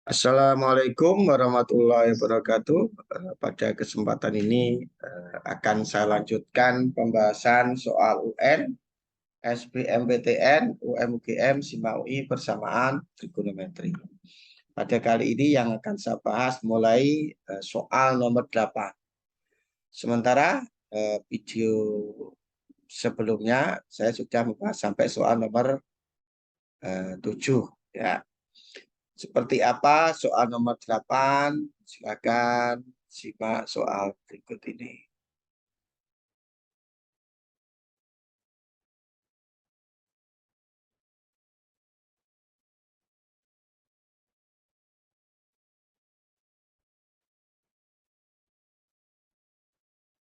Assalamualaikum warahmatullahi wabarakatuh. Pada kesempatan ini akan saya lanjutkan pembahasan soal UN, SBMPTN, UMUGM, SIMA UI persamaan trigonometri. Pada kali ini yang akan saya bahas mulai soal nomor 8. Sementara video sebelumnya saya sudah membahas sampai soal nomor 7 ya. Seperti apa soal nomor 8? Silakan simak soal berikut ini.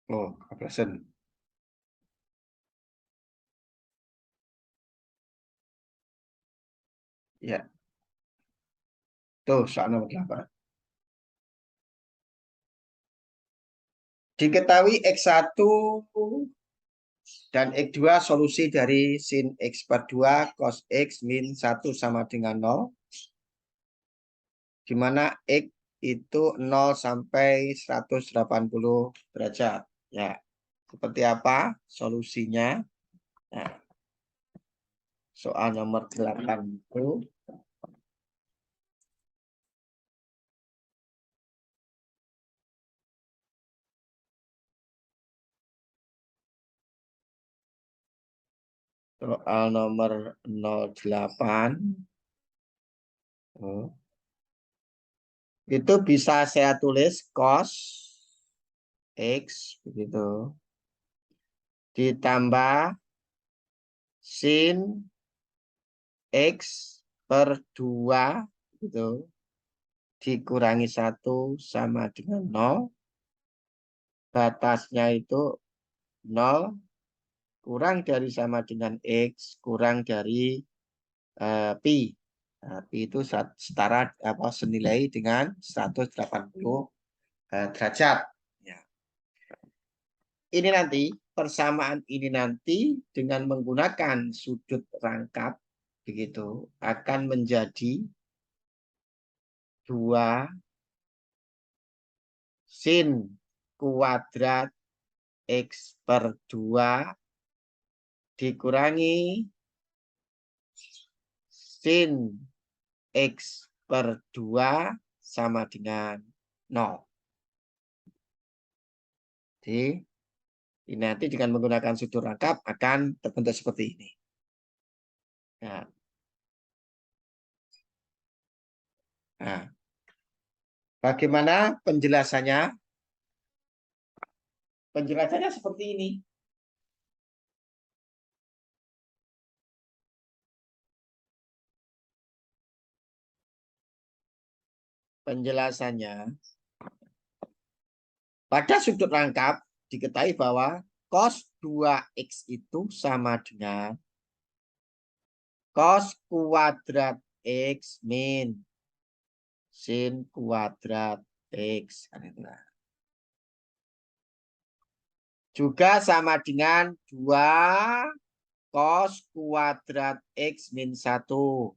Oh, absen. Ya, tuh soal nomor 8. Diketahui X1 dan X2 solusi dari sin X per 2 cos X min 1 sama dengan 0. Di mana X itu 0 sampai 180 derajat. Ya, seperti apa solusinya? Nah, soal nomor 8 itu soal nomor 08 itu bisa saya tulis cos X begitu ditambah sin X per 2 gitu dikurangi 1 sama dengan 0. Batasnya itu 0 kurang dari sama dengan X kurang dari pi. Pi itu setara apa senilai dengan 180 derajat. Ya. Ini nanti persamaan ini nanti dengan menggunakan sudut rangkap begitu akan menjadi 2 sin kuadrat X per 2 dikurangi sin X per 2 sama dengan 0. Jadi ini nanti dengan menggunakan sudut rangkap akan terbentuk seperti ini. Nah, bagaimana penjelasannya? Penjelasannya seperti ini. Penjelasannya, pada sudut rangkap diketahui bahwa cos 2X itu sama dengan cos kuadrat X min sin kuadrat X. Juga sama dengan 2 cos kuadrat X min 1.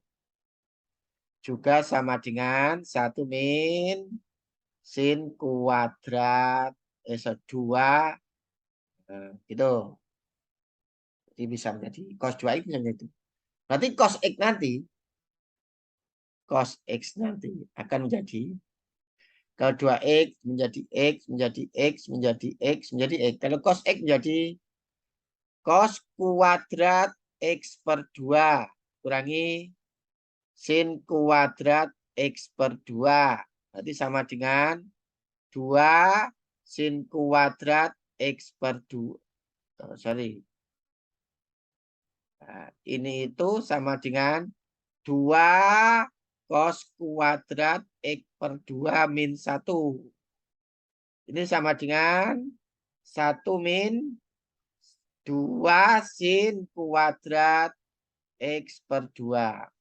Juga sama dengan 1 min sin kuadrat 2. Gitu. Jadi bisa menjadi cos 2X menjadi itu. Berarti cos X nanti akan menjadi kalau 2X menjadi X menjadi X menjadi X menjadi X. Kalau cos X menjadi cos kuadrat X per 2 kurangi sin kuadrat X per 2. Berarti sama dengan 2 sin kuadrat X per 2. Oh, sorry. Nah, ini itu sama dengan 2 cos kuadrat X per 2 min 1. Ini sama dengan 1 min 2 sin kuadrat X per 2.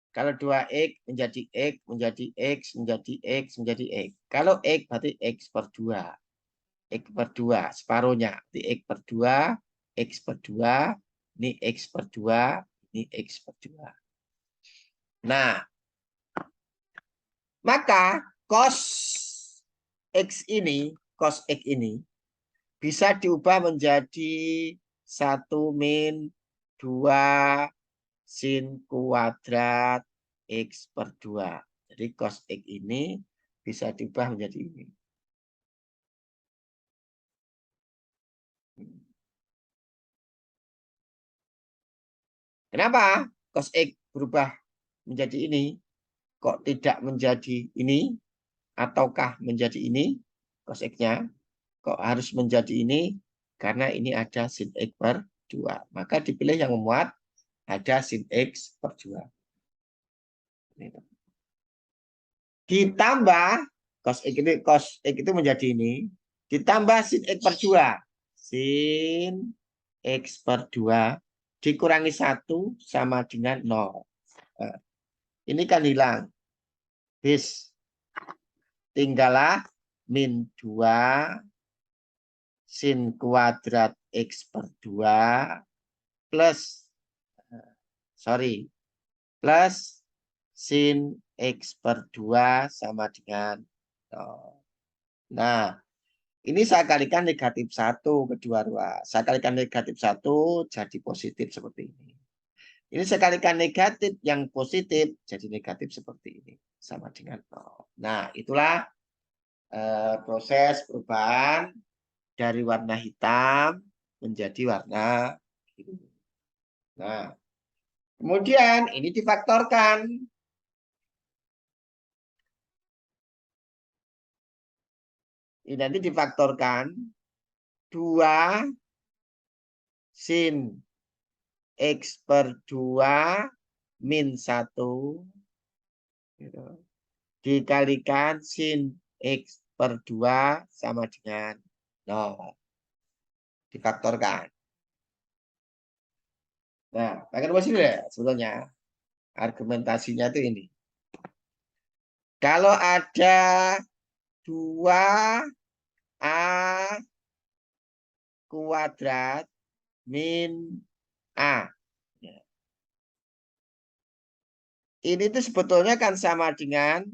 Kalau 2X menjadi X, menjadi X, menjadi X, menjadi X. Kalau X berarti X per 2. X per 2, separuhnya. Di X per 2, X per 2, ini X per 2, ini X per 2. Nah, maka cos cos X ini bisa diubah menjadi 1 - 2 sin kuadrat X/2. Jadi cos X ini bisa diubah menjadi ini. Kenapa cos X berubah menjadi ini? Kok tidak menjadi ini? Ataukah menjadi ini? Cos X-nya. Kok harus menjadi ini? Karena ini ada sin X/2. Maka dipilih yang memuat ada sin X/2. Ditambah cos X itu menjadi ini. Ditambah sin X/2. Sin X/2 dikurangi 1 sama dengan 0. Nah, ini kan hilang. Bis. Tinggallah -2 sin kuadrat X/2 plus, plus sin X/2 sama dengan 0. Nah, ini saya kalikan negatif 1 kedua ruas. Saya kalikan negatif 1 jadi positif seperti ini. Ini saya kalikan negatif yang positif jadi negatif seperti ini. Sama dengan 0. Nah, itulah proses perubahan dari warna hitam menjadi warna biru. Nah, kemudian ini difaktorkan. Ini nanti difaktorkan 2 sin X/2 -1 gitu, dikalikan sin X/2 sama dengan 0. Difaktorkan. Nah, pakai rumus ini ya sebetulnya. Argumentasinya itu ini. Kalau ada 2A kuadrat min A. Ini tuh sebetulnya kan sama dengan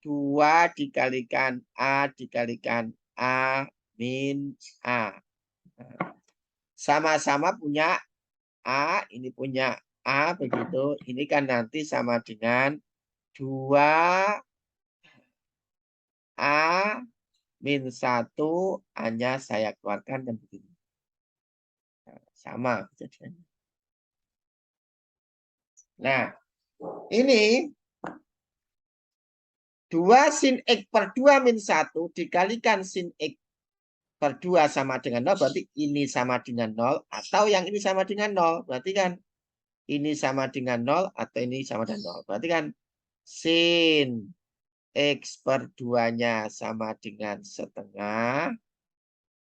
2 dikalikan A dikalikan A min A. Sama-sama punya A, ini punya A, begitu. Ini kan nanti sama dengan 2A min 1 hanya saya keluarkan dan begini. Sama kejadiannya. Nah, ini 2 sin X/2 min 1 dikalikan sin X/2 sama dengan 0. Berarti ini sama dengan 0. Atau yang ini sama dengan 0. Berarti kan ini sama dengan 0 atau ini sama dengan 0. Berarti kan sin X/2-nya sama dengan setengah.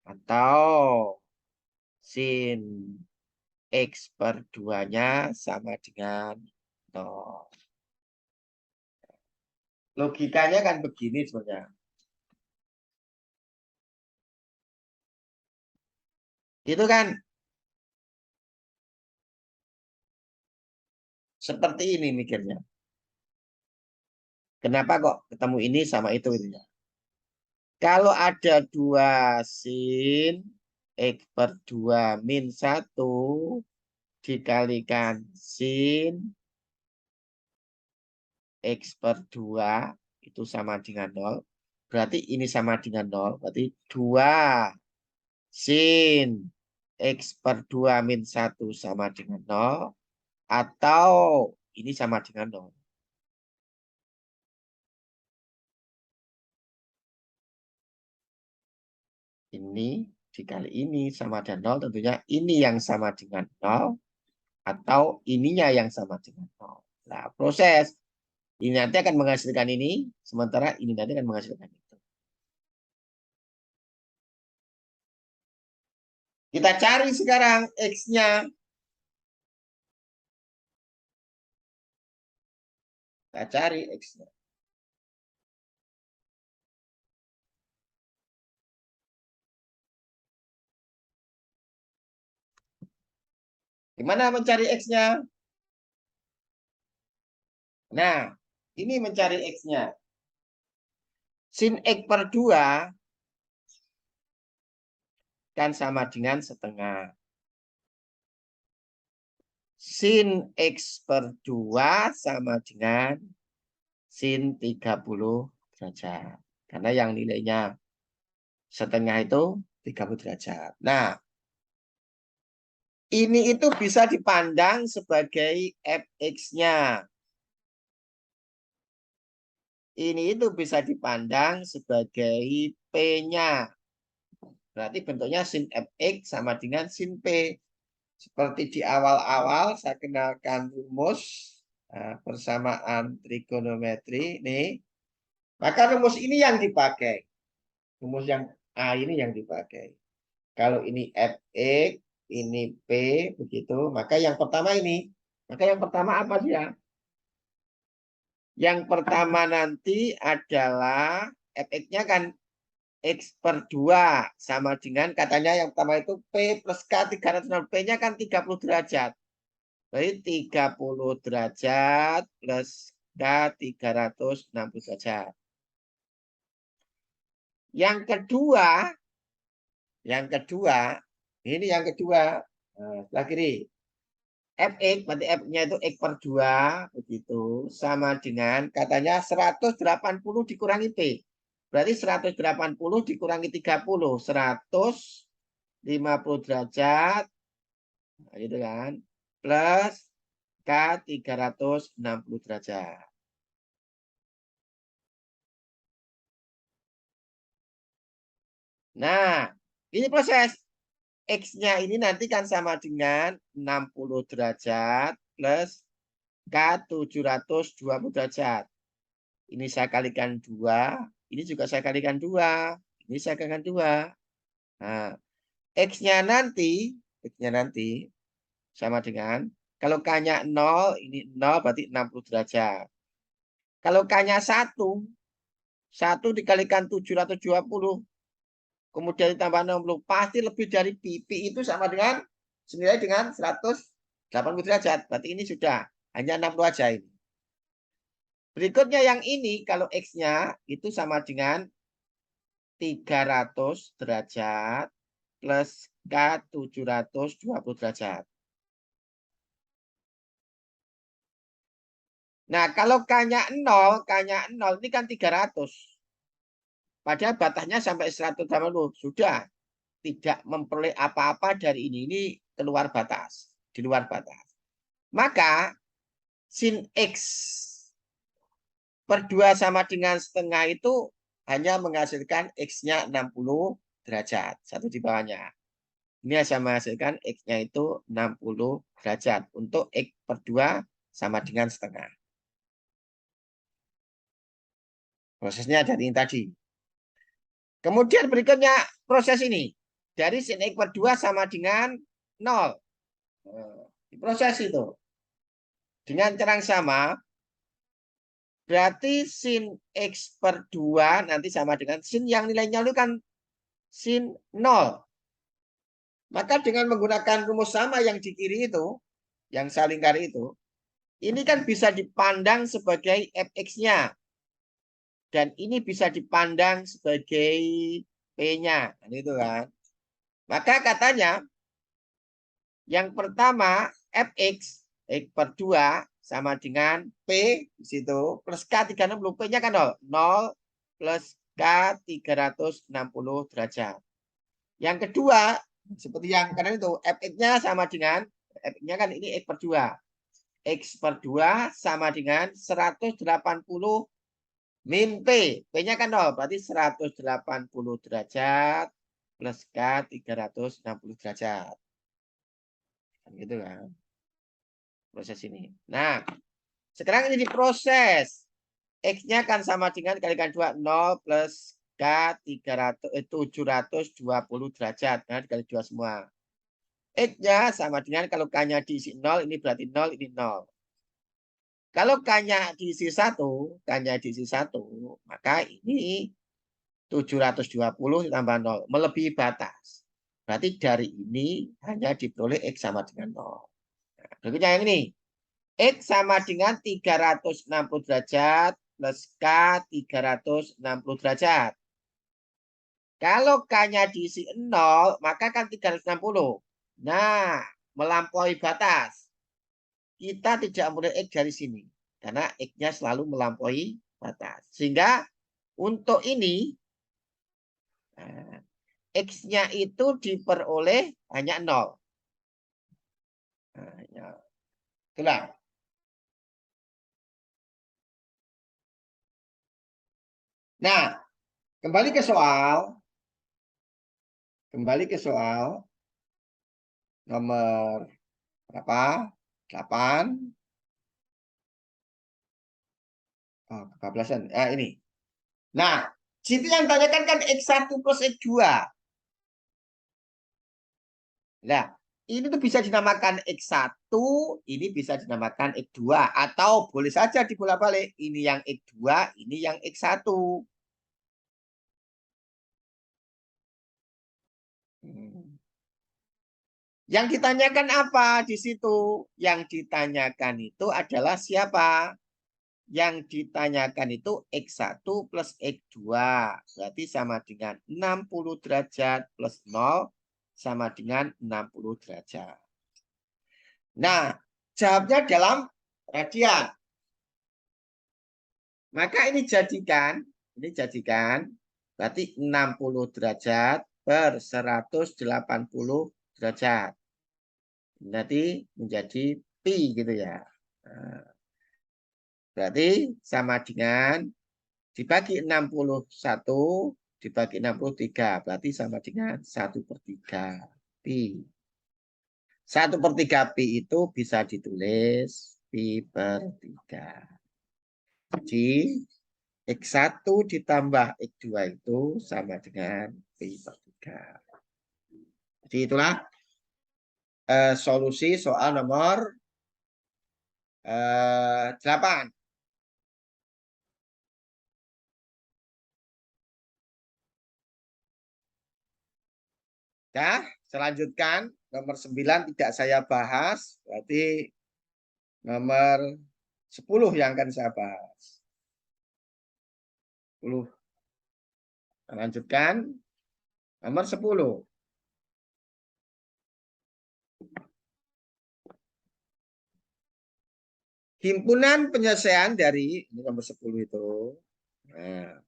Atau sin X/2-nya sama dengan 0. Logikanya kan begini sebenarnya. Itu kan seperti ini mikirnya. Kenapa kok ketemu ini sama itu gitu ya? Kalau ada 2 sin X/2 min 1 dikalikan sin X/2 itu sama dengan 0. Berarti ini sama dengan 0. Berarti 2 sin X/2 min 1 sama dengan 0. Atau ini sama dengan 0. Ini dikali ini sama dengan 0. Tentunya ini yang sama dengan 0. Atau ininya yang sama dengan 0. Nah, proses ini nanti akan menghasilkan ini. Sementara ini nanti akan menghasilkan itu. Kita cari sekarang X-nya. Kita cari X-nya. Gimana mencari X-nya? Nah, ini mencari X-nya. Sin X per 2 kan sama dengan setengah. Sin X per 2 sama dengan sin 30 derajat. Karena yang nilainya setengah itu 30 derajat. Nah, ini itu bisa dipandang sebagai fx-nya. Ini itu bisa dipandang sebagai P-nya. Berarti bentuknya sin fx sama dengan sin P. Seperti di awal-awal saya kenalkan rumus persamaan trigonometri. Nih. Maka rumus ini yang dipakai. Rumus yang A ini yang dipakai. Kalau ini fx, ini P, begitu. Maka yang pertama ini. Maka yang pertama apa dia? Yang pertama nanti adalah fx-nya kan X per 2 sama dengan katanya yang pertama itu P plus K 360. P-nya kan 30 derajat. Berarti 30 derajat plus K 360 derajat. Yang kedua, ini yang kedua. Nah, sebelah kiri. Fx, berarti F-nya itu X per 2, begitu. Sama dengan katanya 180 dikurangi P. Berarti 180 dikurangi 30. 150 derajat. Nah, gitu kan. Plus K 360 derajat. Nah, ini proses. X-nya ini nanti kan sama dengan 60 derajat plus K 720 derajat. Ini saya kalikan 2. Ini juga saya kalikan 2. Ini saya kalikan 2. Nah, X-nya nanti sama dengan, kalau K-nya 0, ini 0 berarti 60 derajat. Kalau K-nya 1 dikalikan 720, kemudian ditambah 60, pasti lebih dari Pi. Pi itu sama dengan, senilai dengan 180 derajat. Berarti ini sudah, hanya 60 aja ini. Berikutnya yang ini, kalau X-nya itu sama dengan 300 derajat plus K 720 derajat. Nah, kalau K-nya 0, ini kan 300. Padahal batasnya sampai 180. Sudah tidak memperoleh apa-apa dari ini. Ini keluar batas, di luar batas. Maka sin X per 2 sama dengan setengah itu hanya menghasilkan X-nya 60 derajat. Satu di bawahnya. Ini saya menghasilkan X-nya itu 60 derajat. Untuk X per 2 sama dengan setengah. Prosesnya dari ini tadi. Kemudian berikutnya proses ini. Dari sin X per 2 sama dengan 0. Proses itu. Dengan cara yang sama, berarti sin X per 2 nanti sama dengan sin yang nilainya itu kan sin 0. Maka dengan menggunakan rumus sama yang di kiri itu, yang saya lingkari itu, ini kan bisa dipandang sebagai fx-nya. Dan ini bisa dipandang sebagai P-nya. Itu kan. Maka katanya, yang pertama, fx, X per 2, sama dengan P, di situ, plus K 360. P-nya kan 0. 0 plus K 360 derajat. Yang kedua, seperti yang kanan itu, fx-nya sama dengan, fx-nya kan ini X per 2. X per 2 sama dengan 180 min P. P-nya kan 0. Berarti 180 derajat plus K 360 derajat. Kan gitu kan. Proses ini. Nah, sekarang ini diproses. X-nya kan sama dengan kalikan 2. 0 plus K 720 derajat. Nah, dikali 2 semua. X-nya sama dengan kalau K-nya diisi 0, ini berarti 0, ini 0. Kalau K-nya diisi 1, maka ini 720 ditambah 0, melebihi batas. Berarti dari ini hanya diperoleh X sama dengan 0. Nah, berikutnya yang ini. X sama dengan 360 derajat plus K 360 derajat. Kalau K-nya diisi 0, maka kan 360. Nah, melampaui batas. Kita tidak boleh X dari sini. Karena X-nya selalu melampaui batas. Sehingga untuk ini, nah, X-nya itu diperoleh hanya 0. Nah, itulah. Nah, kembali ke soal. Kembali ke soal nomor berapa? 8. Oh, kebablasan. Ini. Nah, situ yang tanyakan kan X1 plus X2. Nah, ini tuh bisa dinamakan X1, ini bisa dinamakan X2. Atau boleh saja dibolak-balik. Ini yang X2, ini yang X1. Yang ditanyakan apa di situ? Yang ditanyakan itu adalah siapa? Yang ditanyakan itu X1 plus X2. Berarti sama dengan 60 derajat plus 0 sama dengan 60 derajat. Nah, jawabnya dalam radian. Maka ini jadikan berarti 60 derajat per 180 derajat. Nanti menjadi pi gitu ya. Nah, berarti sama dengan dibagi 61 dibagi 63. Berarti sama dengan 1/3 pi. 1/3 pi itu bisa ditulis pi per 3. Jadi X1 ditambah X2 itu sama dengan pi per 3. Jadi itulah solusi soal nomor 8. Ya, selanjutkan nomor 9 tidak saya bahas, berarti nomor 10 yang akan saya bahas. 10. Lanjutkan nomor 10. Himpunan penyelesaian dari ini nomor 10 itu. Nah,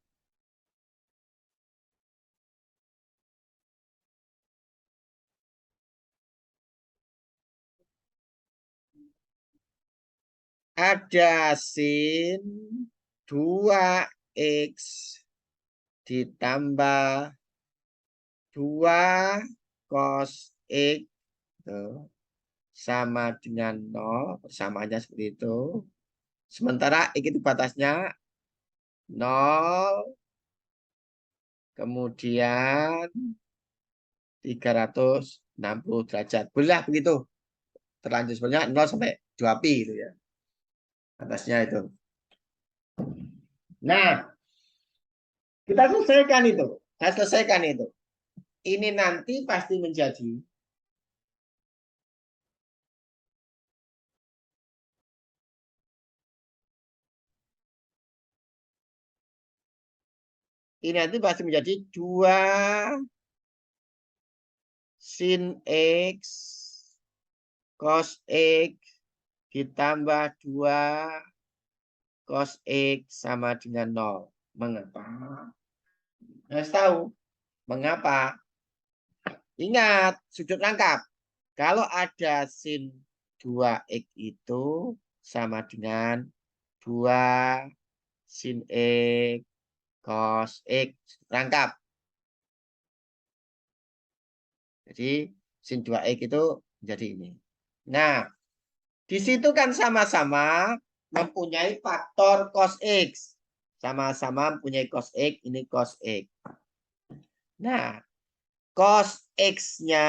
ada sin 2x ditambah 2 cos x tuh, sama dengan 0. Persamaannya seperti itu. Sementara x itu batasnya 0. Kemudian 360 derajat. Boleh begitu. Terlanjur sebenarnya 0 sampai 2 pi itu ya. Atasnya itu. Nah, kita selesaikan itu. Saya selesaikan itu. Ini nanti pasti menjadi ini nanti pasti menjadi 2 sin x cos x ditambah 2 cos x sama dengan 0. Mengapa? Harus tahu mengapa. Ingat sudut rangkap. Kalau ada sin 2x itu sama dengan 2 sin x cos x rangkap. Jadi sin 2x itu menjadi ini. Nah, di situ kan sama-sama mempunyai faktor cos x. Sama-sama mempunyai cos x, ini cos x. Nah, cos x-nya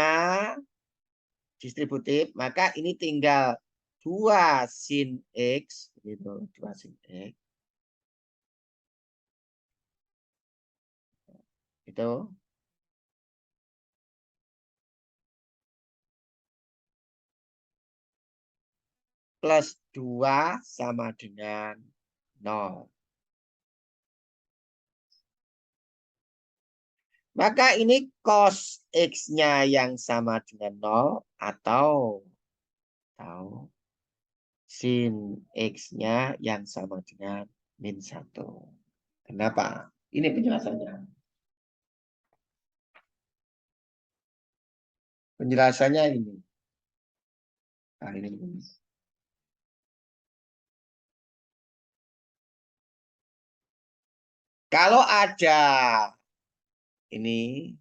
distributif, maka ini tinggal 2 sin x, gitu, 2 sin x. Itu plus 2 sama dengan 0. Maka ini cos X-nya yang sama dengan 0 atau sin X-nya yang sama dengan min 1. Kenapa? Ini penjelasannya. Penjelasannya ini. Nah, ini. Kalau ada ini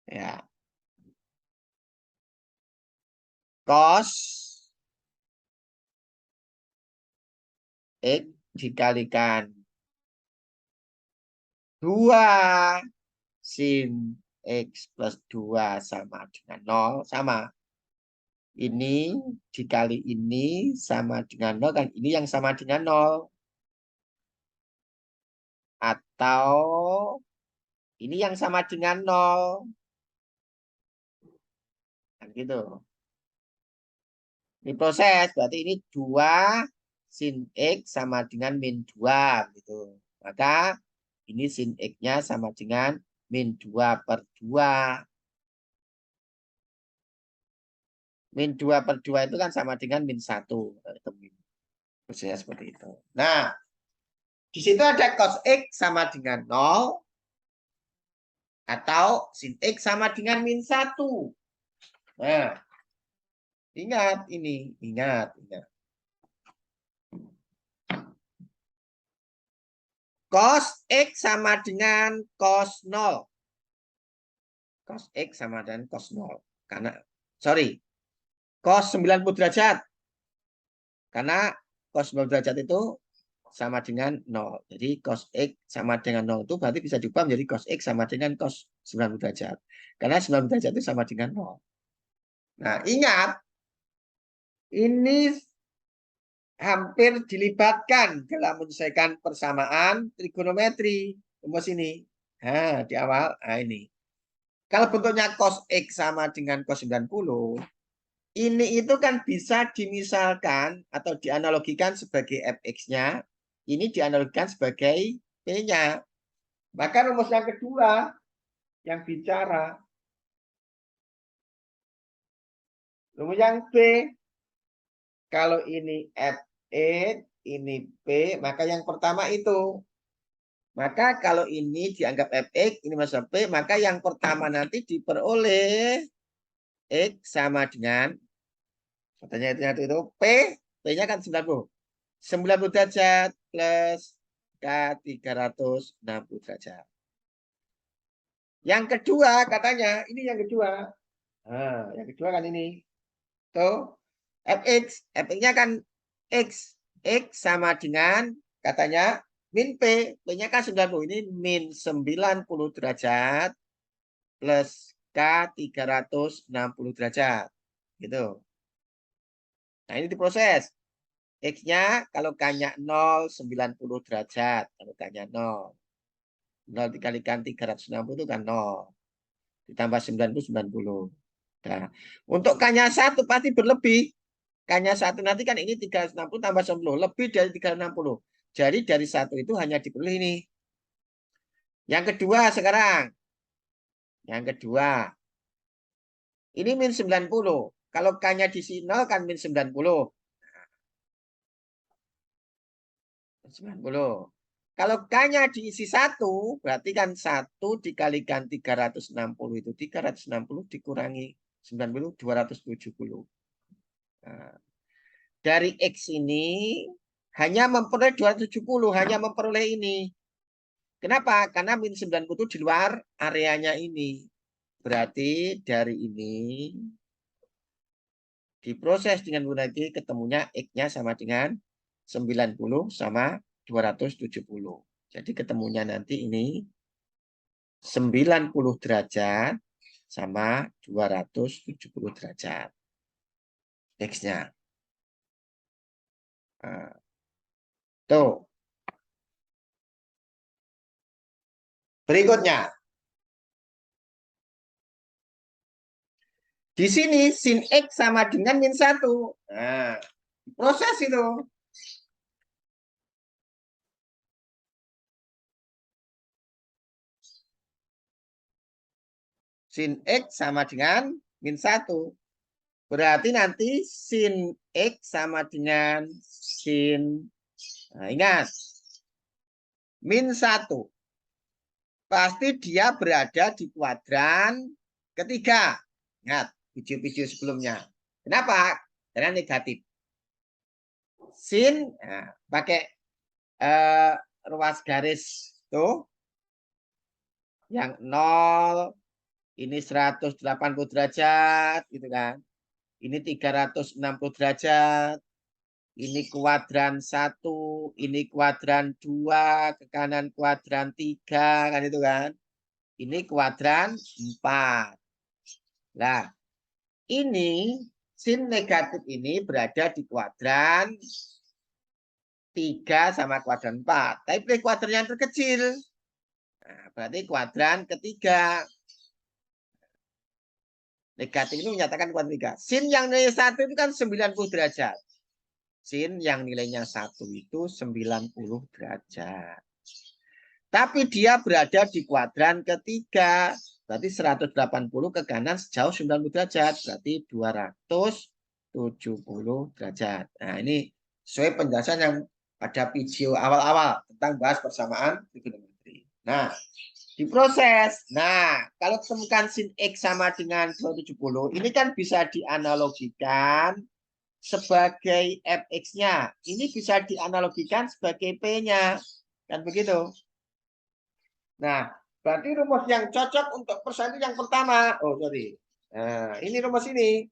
ya cos X dikalikan 2 sin X plus 2 sama dengan 0. Sama. Ini dikali ini sama dengan 0. Kan ini yang sama dengan 0. Atau ini yang sama dengan 0. Kan gitu. Ini proses. Berarti ini 2 sin X sama dengan min 2. Gitu. Maka ini sin X-nya sama dengan min 2 per 2. Min 2 per 2 itu kan sama dengan min 1. Prosesnya seperti itu. Nah, di situ ada cos X sama dengan 0. Atau sin X sama dengan min 1. Nah, ingat ini. Ingat. Cos X sama dengan cos 0. Cos X sama dengan cos 0. Karena, sorry, cos 90 derajat. Karena cos 90 derajat itu sama dengan 0. Jadi cos X sama dengan 0 itu berarti bisa diubah menjadi cos X sama dengan cos 90 derajat. Karena 90 derajat itu sama dengan 0. Nah, ingat, ini hampir dilibatkan dalam menyelesaikan persamaan trigonometri. Rumus ini. Nah, di awal, nah ini. Kalau bentuknya cos X sama dengan cos 90, ini itu kan bisa dimisalkan atau dianalogikan sebagai fx-nya. Ini dianalogikan sebagai p-nya. Maka rumus yang kedua yang bicara. Rumus yang p. Kalau ini f(x), ini p, maka yang pertama itu. Maka kalau ini dianggap fx, ini masuk p, maka yang pertama nanti diperoleh x sama dengan, katanya itu p, p-nya kan 90. 90 derajat plus K 360 derajat. Yang kedua katanya, ini yang kedua. Nah, yang kedua kan ini. Tuh, fx, fx-nya kan x. X sama dengan katanya min p. P-nya kan 90. Ini min 90 derajat plus K 360 derajat. Gitu. Nah, ini diproses. X-nya kalau K-nya 0, 90 derajat. Kalau K-nya 0. 0 dikalikan 360 itu kan 0. Ditambah 90, 90. Nah, untuk K-nya 1 pasti berlebih. K-nya 1 nanti kan ini 360 tambah 10. Lebih dari 360. Jadi dari 1 itu hanya dipilih ini. Yang kedua sekarang. Yang kedua. Ini min 90. Kalau K-nya di sini 0 kan min 90. 90. Kalau K-nya diisi 1, berarti kan 1 dikalikan 360 itu 360 dikurangi 90, 270. Nah, dari X ini hanya memperoleh 270, hanya memperoleh ini. Kenapa? Karena min 90 itu di luar areanya ini. Berarti dari ini diproses dengan menggunakan ketemunya X-nya sama dengan 90 sama 270. Jadi ketemunya nanti ini 90 derajat sama 270 derajat. X-nya. Nah, tuh. Berikutnya. Di sini sin X sama dengan min 1. Nah, Proses itu. Sin X sama dengan min 1. Berarti nanti sin X sama dengan sin. Nah, ingat. Min 1. Pasti dia berada di kuadran ketiga. Ingat, video-video sebelumnya. Kenapa? Karena negatif. Sin, nah, pakai ruas garis tuh. Yang 0, ini 180 derajat, gitu kan. Ini 360 derajat. Ini kuadran 1, ini kuadran 2, ke kanan kuadran 3, kan itu kan. Ini kuadran 4. Nah, ini sin negatif ini berada di kuadran 3 sama kuadran 4. Tapi pilih kuadran yang terkecil. Nah, berarti kuadran ketiga. Negatif itu menyatakan kuadran 3. Sin yang nilai 1 itu kan 90 derajat. Sin yang nilainya 1 itu 90 derajat. Tapi dia berada di kuadran ketiga. Berarti 180 ke kanan sejauh 90 derajat. Berarti 270 derajat. Nah, ini sesuai penjelasan yang pada video awal-awal tentang bahas persamaan trigonometri. Nah, diproses. Nah, kalau temukan sin X sama dengan 270, ini kan bisa dianalogikan sebagai fx-nya. Ini bisa dianalogikan sebagai p-nya. Kan begitu? Nah, berarti rumus yang cocok untuk persen yang pertama. Oh, sorry. Nah, ini rumus ini.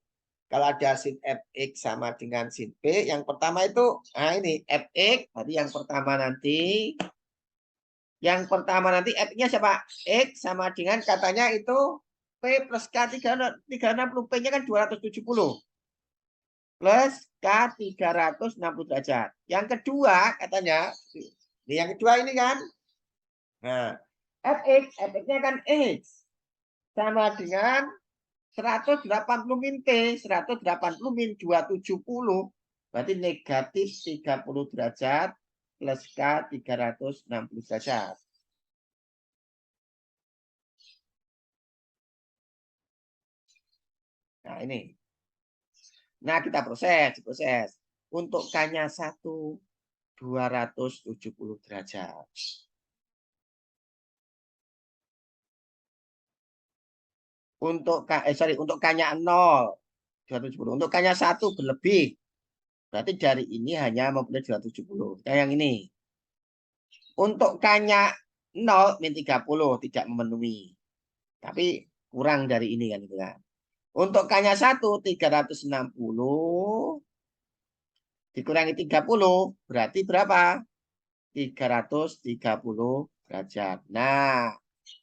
Kalau ada sin fx sama dengan sin p, yang pertama itu, nah ini fx, tadi yang pertama nanti. Yang pertama nanti f-nya siapa? X sama dengan katanya itu p plus k 360, p-nya kan 270. Plus k 360 derajat. Yang kedua katanya, ini yang kedua ini kan. Nah, fx-nya kan x sama dengan 180 min P, 180 min 270, berarti negatif 30 derajat plus K 360 derajat. Nah, ini. Nah, kita proses. Untuk K-nya 1, 270 derajat. Untuk untuk K-nya 0, 270. Untuk K-nya 1 berlebih. Berarti dari ini hanya mempunyai 270. Nah, yang ini. Untuk K-nya 0, min 30 tidak memenuhi. Tapi kurang dari ini kan itu kan. Untuk K-nya 1, 360 dikurangi 30 berarti berapa? 330 derajat. Nah,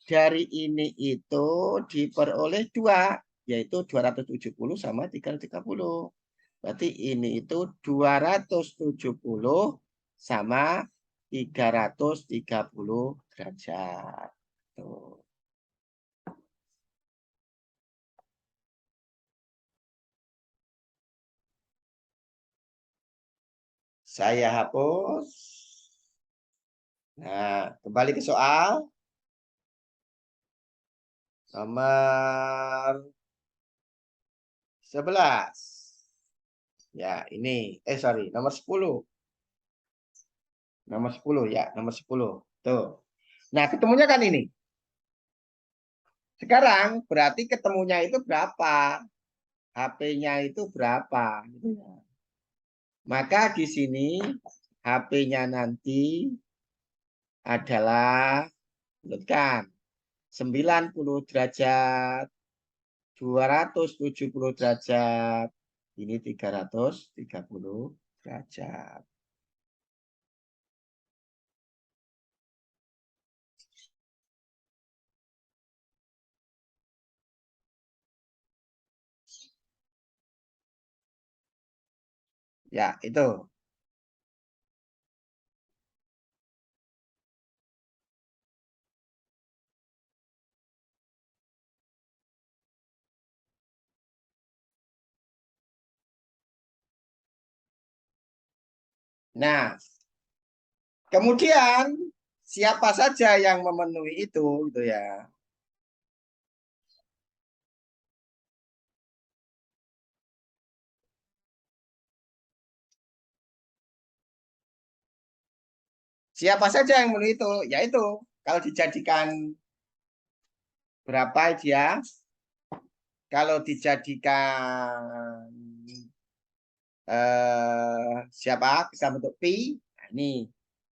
dari ini itu diperoleh 2, yaitu 270 sama 330. Berarti ini itu 270 sama 330 derajat. Tuh. Saya hapus. Nah, kembali ke soal. Nomor 11. Ya, ini. Sorry. Nomor 10. Nomor 10 ya. Nomor 10. Tuh. Nah, ketemunya kan ini. Sekarang berarti ketemunya itu berapa? HP-nya itu berapa? Gitu ya. Maka di sini HP-nya nanti adalah, kan, 90 derajat, 270 derajat, ini 330 derajat. Ya, itu. Nah, kemudian siapa saja yang memenuhi itu gitu ya. Siapa saja yang memenuhi itu? Yaitu kalau dijadikan berapa dia? Kalau dijadikan siapa? Bisa bentuk pi. Nah,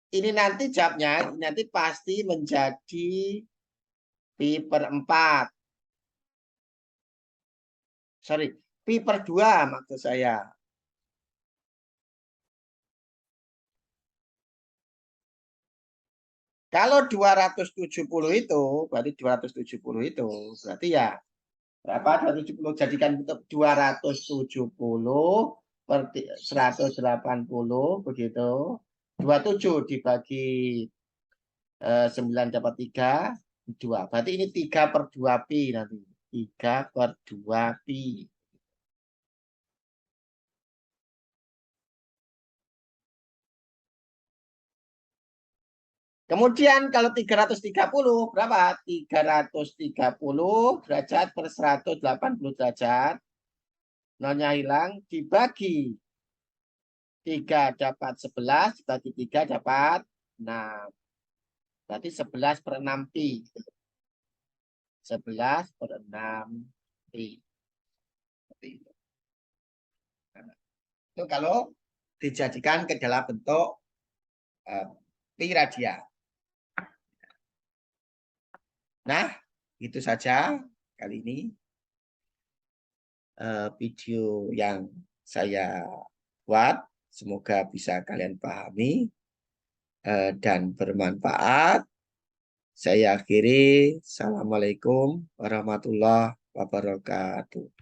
ini nanti jawabnya ini nanti pasti menjadi pi per 4. Sorry, pi per 2 maksud saya. Kalau 270 itu, berarti 270 itu, berarti ya berapa? 270 jadikan bentuk 270 per 180 begitu. 27 dibagi 9 dapat 3, 2. Berarti ini 3 per 2 pi nanti. 3 per 2 pi. Kemudian kalau 330 berapa? 330 derajat per 180 derajat. Nolnya hilang dibagi 3 dapat 11, dibagi 3 dapat 6. Berarti 11 per 6 pi. 11 per 6 pi. Seperti itu. Nah, itu kalau dijadikan ke dalam bentuk pi radian. Nah, itu saja kali ini video yang saya buat. Semoga bisa kalian pahami dan bermanfaat. Saya akhiri. Assalamualaikum warahmatullahi wabarakatuh.